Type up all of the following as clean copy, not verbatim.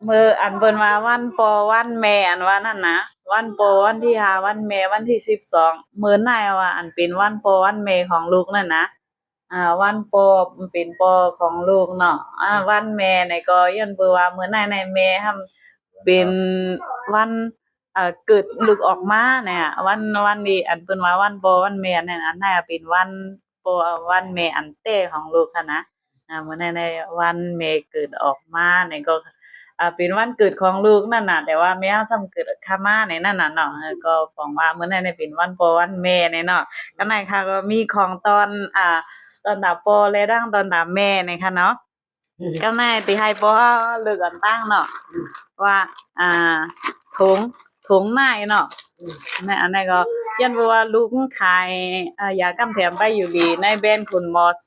มื้ออันเพิ่นว่าวันพ่อวันแม่อันว่านั่นนะวันพ่อวันที่5วันแม่วันที่12มื้อหน้าว่าอันเป็นวันพ่อวันแม่ของลูกนั่นนะวันพ่อมันเป็นพ่อของลูกเนาะวันแม่นี่ก็ย้อนเบิ่งว่ามื้อหน้าในแม่ทำเป็นวันเกิดลูกออกมาเนี่ยวันนี้อันเพิ่นว่าวันพ่อวันแม่นั่นอันนั้นเป็นวันพ่อวันแม่อันแต่ของลูกหั้นนะมื้อนั้นในวันแม่เกิดออกมานี่ก็ เป็นวันเกิดของลูกนั่นน่ะแต่ว่าแม่เราซ้ำเกิดคามาในนั้นน่ะเนาะก็ของว่ามื้อนั้นเนี่ยเป็นวันพ่อวันแม่เนี่ยเนาะก็นั่นค่ะก็มีของตอนตอนดาพ่อและดั้งตอนดาแม่เนี่ยค่ะเนาะก็นั่นที่ให้พ่อเลือกอันตั้งเนาะว่าถุงถุงไม้เนาะในอันนั้นก็ยันว่าลูกขายยากำแถมไปอยู่ดีในแบรนด์คุณมอส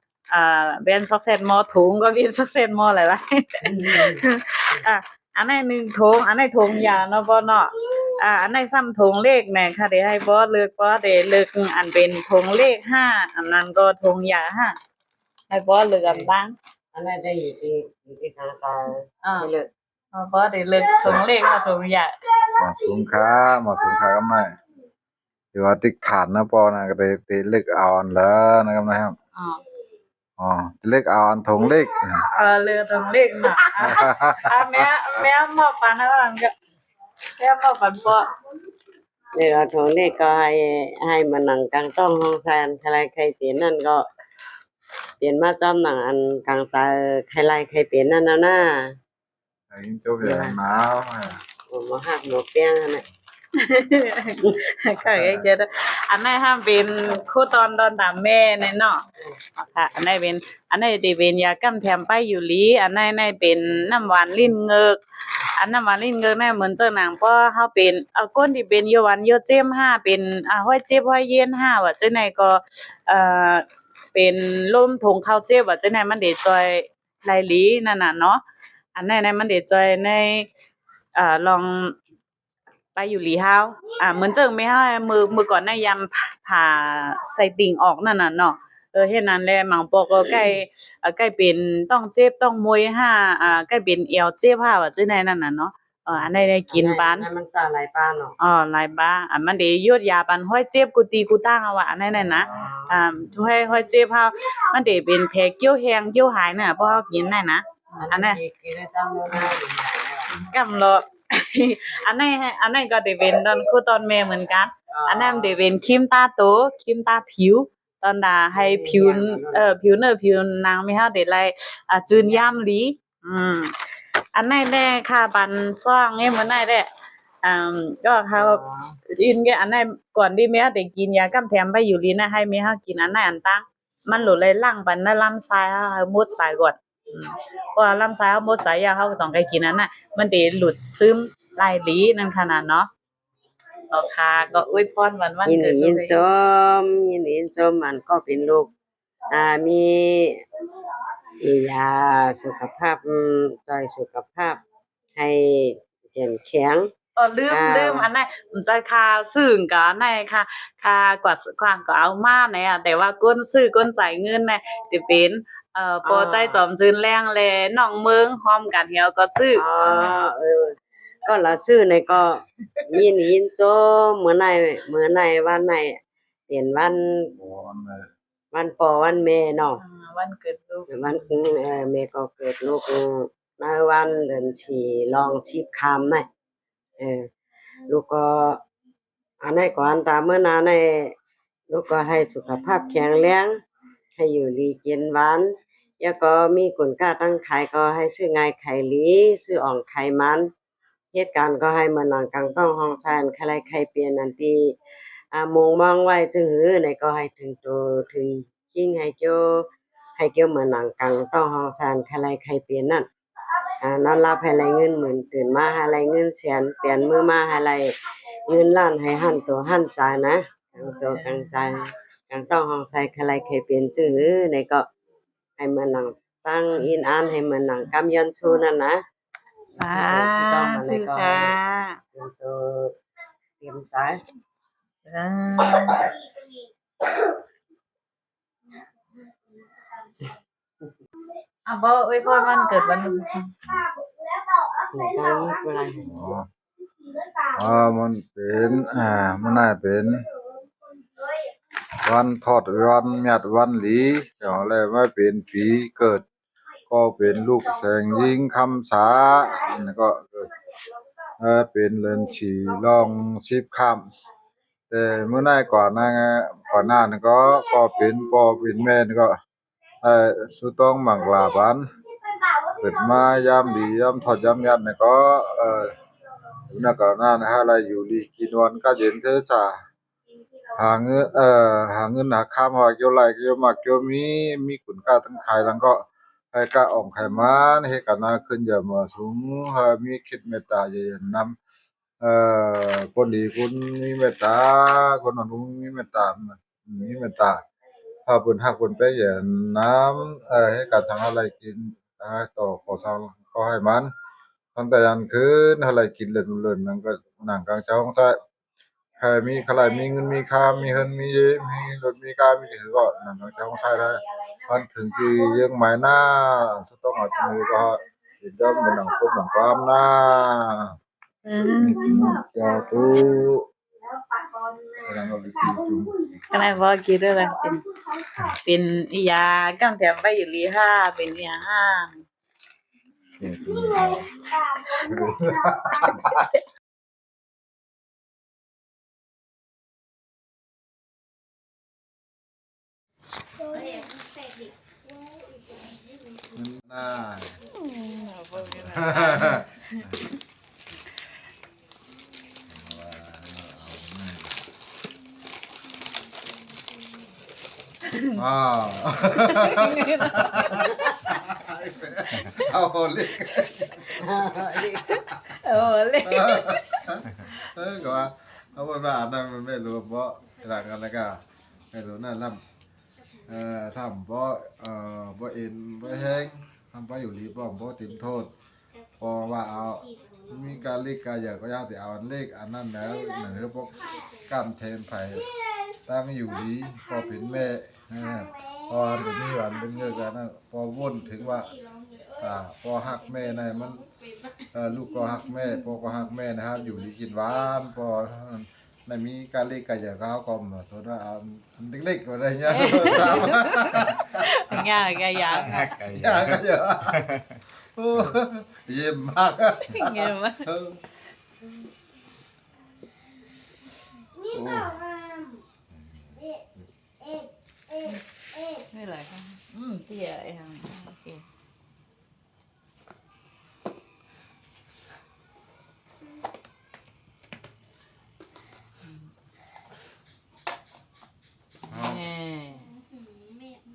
แบรนด์ซักเซสมอถุงก็มีซักเซสมออะไรวะ อ่ะอันไหนหนึ่งถุงอันไหนถุงยาเนาะบ่เนาะอันไหนซ้ำถุงเลขแหน่ค่ะเดี๋ยวให้บ่เลือกบ่เดี๋ยวเลือกอันเป็นถุงเลขห้าอันนั้นก็ถุงยาห้าให้บ่เลือกอันบ้างอันนั้นได้อยู่ที่ทางการไม่เลิกบ่ได้เลือกถุงเลขกับถุงยาหมอสูงค้าก็ไม่หรือว่าติ๊กฐานนะปอนะก็ได้ตีเล็กเอาอันแล้วนะครับนะครับเล็กเอาอันทงเล็กเลือกถุงเลขเนาะแม่มาปันให้ว่าก็แม่มาปันบ่เดี๋ยวทางนี้ก็ให้มานั่งกลางต้องห้องแซนใครใครเปลี่ยนนั่นก็เปลี่ยนมาจอมหนังอันกลางตาใครไล่ใครเปลี่ยนนั่นน่ะยิงจบอย่างหนาวมาหักหมวกเปี้ยงนั่นก็เยอะอันไหนห้ามเป็นคู่ตอนตามแม่ในเนาะค่ะอันไหนเป็นอันไหนที่เป็นยากำแถมไปอยู่ลีอันไหนเป็นน้ำหวานลิ้นเงือกอันน้ำหวานลิ้นเงือกนั่นเหมือนเจ้าหนังเพราะเฮาเป็นก้นที่เป็นโยหวานโยเจม5เป็นห้อยเจ็บห้อยเย็น5ว่าจังไหนก็เอ่อเป็นลมทงข้าวเจ็บว่าจังไหนมันได้จอยไหลหลีนั่นน่ะเนาะอันไหนมันได้จอยในลองไปอยู่หลีเฮาเหมือนเจิงไม่เฮามือก่อนน่ะยามผ่าใส่ติ่งออกนั่นน่ะเนาะเฮ็ดนั้นแหละหมังปอกก็ใกล้เป็นต้องเจ็บต้องมวยห้าใกล้เป็นเอวเจ็บห้าว่าจังได๋นั่นน่ะเนาะอันใดได้กินปานมันจะหลายปานเนาะหลายบามันได้ยดยาปานห้อยเจ็บกูตีกูตั้งเอาว่าอันนั้นน่ะนะห้อยเจ็บเฮามันได้เป็นแผลเกี่ยวแฮงเกี่ยวหายน่ะเพราะเฮากินนั่นนะอันนั้นกำลออันนั้นก็ได้เป็นตอนแม่เหมือนกันอันนั้นได้เป็นครีมตาโตครีมตาผิวตอนน่ะให้ผิวผิวเนื้อผิวนางไม่เฮาได้ไล่จืนยามหลีอันนั้นแน่ค่ะปันซ่องเงี้ยมื้อนั้นแหละก็เขาอินแกอันนั้นก่อนที่แม่ได้กินยากำแถมไปอยู่ลีนะให้แม่เฮากินอันนั้นอันตั้งมันหลุดเลยลั่งปันน่ะลำไส้เฮามุดสายก่อนเพราะว่าลำไส้เฮามุดสายยาเฮาก็ต้องไปกินอันน่ะมันได้หลุดซึมหลายหลีนั่นขนาดเนาะค่ะก็อวยพรวันเกิดยินจมมันก็เป็นลูกมียาสุขภาพใจสุขภาพให้เข้มแข็งลืมอันนั้นมันจะค่าซื้อก็อันนั้นค่ากว่าความก็เอามาเนี่ยแต่ว่าก้นซื้อก้นจ่ายเงินน่ะสิเป็นพอใจจอมจืนแรงแลน้องเมืองพร้อมกันเหี่ยวก็ซื้อก็ละซื้อในก็ยินโจเมื่อไหร่วันไหนเปลี่ยนวันปอวันแม่เนาะวันเกิดลูกวันแม่ก็เกิดลูกในวันเดือนสี่ลองชีพคำไหมลูกก็อันไหนก่อนตามเมื่อนานในลูกก็ให้สุขภาพแข็งแรงให้อยู่ดีกินหวานแล้วก็มีคุณค่าตั้งขายก็ให้ซื้อง่ายไข่หลีซื้ออ่องไข่มันเหตุการณ์ก็ให้มานั่งกลางต้องห้องซานใครใครเปลี่ยนอันที่มองมองไว้จึงหือในก็ให้ถึงตัวถึงยิ่งให้เกี่ยวเหมือนหนังกลางต้องห้องซานใครใครเปลี่ยนนั่นนอนรับให้ไรเงินหมื่นตื่นมาให้ไรเงินแสนเปลี่ยนมือมาให้ไรเงินล้านให้หั่นตัวหั่นใจนะกลางตัวกลางใจกลางต้องห้องใส่ใครใครเปลี่ยนจื้อในก็ให้เหมือนหนังตั้งอินอ่านให้เหมือนหนังกำยันซูนั่นนะสาธุค่ะเตรียมสายบ่อวยพรวันเกิดวันนึง cái của này มันเป็นมันน่าเป็นวันทอดวันหยัดวันหลีเดี๋ยวอะไรมาเป็นผีเกิด ก็เป็นลูกแสงยิงคำสาแล้วก็เกิดเป็นเรือนฉีลองชิบคำแต่เมื่อหน้าก่อนหน้านั้นก็เป็นพ่อเป็นแม่นี่ก็สุต้องหมังลาบันเกิดมายามดียามทอดยามยัดนี่ก็นักก่อนหน้านะฮะอะไรอยู่ดีกินวันก็เย็นเทศาหาเงินหาข้ามหาเกี่ยวไรเกี่ยวมากเกี่ยวมีคุณค่าทั้งขายทั้งก็ให้กะอ่อมไขมันให้กันนาขึ้นอย่ามาสูงมีคิดเมตตาอย่านำคนดีคุณมีเมตตาคนอ่อนนุ่มมีเมตตามีเมตตาถ้าเพิ่นฮักเพิ่นไปอย่าน้ำให้กันทางอะไรกินต่อขอทางก็ให้มันตั้งแต่ยันคืนอะไรกินเล่นๆนั่นก็นั่งกลางเจ้าของใต้ใครมีใครมีเงินมีค่ามีเฮินมีมีรถมีการมีถือก็นั่งกลางเจ้าของใต้ได้มันถึงที่ยังหมายหน้าต้องเอามือก็เห็นแล้วมันหนังคมหนังความหน้าจะตู้แสดงว่าวิธีจุ่ม ก็ได้บ่คิดด้วยล่ะเป็นอียากำแถมไปอยู่ลีห้าเป็นอียห้า เนี่ยคือน่าว้าวเอาเลย เลย ก็ว่าเอาบนว่านั่นมันไม่รู้เพราะต่างกันแล้วก็ไม่รู้นั่นล่ำทำเพราะเพราะเอ็นเพราะแห้งทำเพราะอยู่รีป้อมเพราะติมโทษพอว่าเอามีการเลขการอยากก็ยากแต่เอาอันเลขอันนั้นแล้วเหมือนพวกกล้ามเทนไผ่ตั้งอยู่ดีพอเป็นแม่พอเป็นมีหวานเป็นเงือกกันนะพอวนถึงว่าพอหักแม่ในมันลูกก็หักแม่พ่อก็หักแม่นะครับอยู่ดีกินหวานพอในมีการเล็กกันอย่างเขาก็มาสนว่าอันเล็กๆอะไรเงี้ยตาม ง่ายก็อยาก อยากก็เยอะโอ้เยี่ยมมาก เงี้ยมั้ย ไม่เลยค่ะเตี้ยไอ้ทางโอเค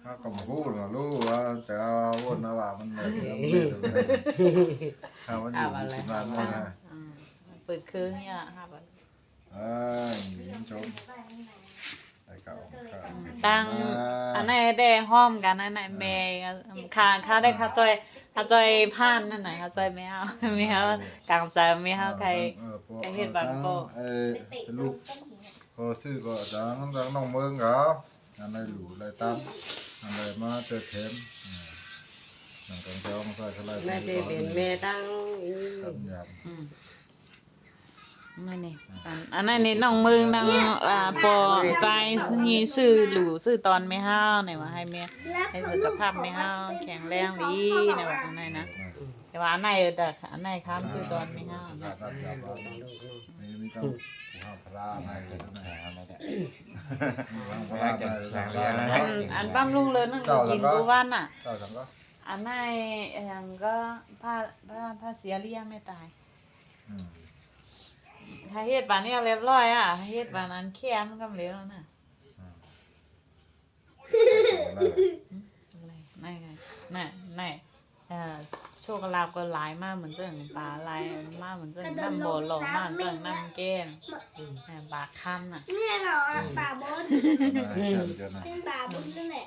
เขาก็มาพูดกับลูกว่าจะเอาวนนะว่ามันเลยถ้ามันอยู่ที่บ้านนั่นนะ เปิดเครื่องเนี่ยครับ หญิงชมไอ้เก่า ตั้งอันไหนได้ห้อมกันอันไหนแม่ค่าได้ค่าจอยผ่านนั่นไหนค่าจอยไม่เอาไม่เอากลางใจไม่เอาใครเฮ็ดบันโปลูกพอซื้อก็ดังน้องเมืองเขาอันไหนหลูอะไรตั้มอันไหนมาเติมเข็มนั่งกันเจ้าใส่อะไร mẹ thì bên mẹ đang ทำยำ นั่นนี่อันนั้นนี่น้องเมืองนางปอใจนี่ซื้อหลูซื้อตอนไม่ห้าวไหนว่าให้แม่ให้สุขภาพไม่ห้าวแข็งแรงดีในว่าอันไหนนะแต่ว่าอันไหนแต่อันไหนค้ามซื้อตอนไม่ห้าว นี่ไม่ต้องหัวพระอะไรเลยนะไม่ได้พระอะไร อันปั้มลุงเลยนั่นก็กินกูวันอ่ะ เจ้าสังก็ อันไหนอย่างก็ผ้าเสียเลี้ยงไม่ตายถ้าเฮ็ดบานนี้เรียบร้อยอ่ะเฮ็ดบานนั้นแค่มันก็เหลวแล้วน่ะอะไรไหนไหนโชคลาภก็หลายมากเหมือนเจ้งปลาลายมากเหมือนเจ้งน้ำบ่หลงมากเจ้งน้ำแก้มปลาคั้นน่ะ เนี่ยเหรอป่าบนเป็นป่าบนนั่นแหละ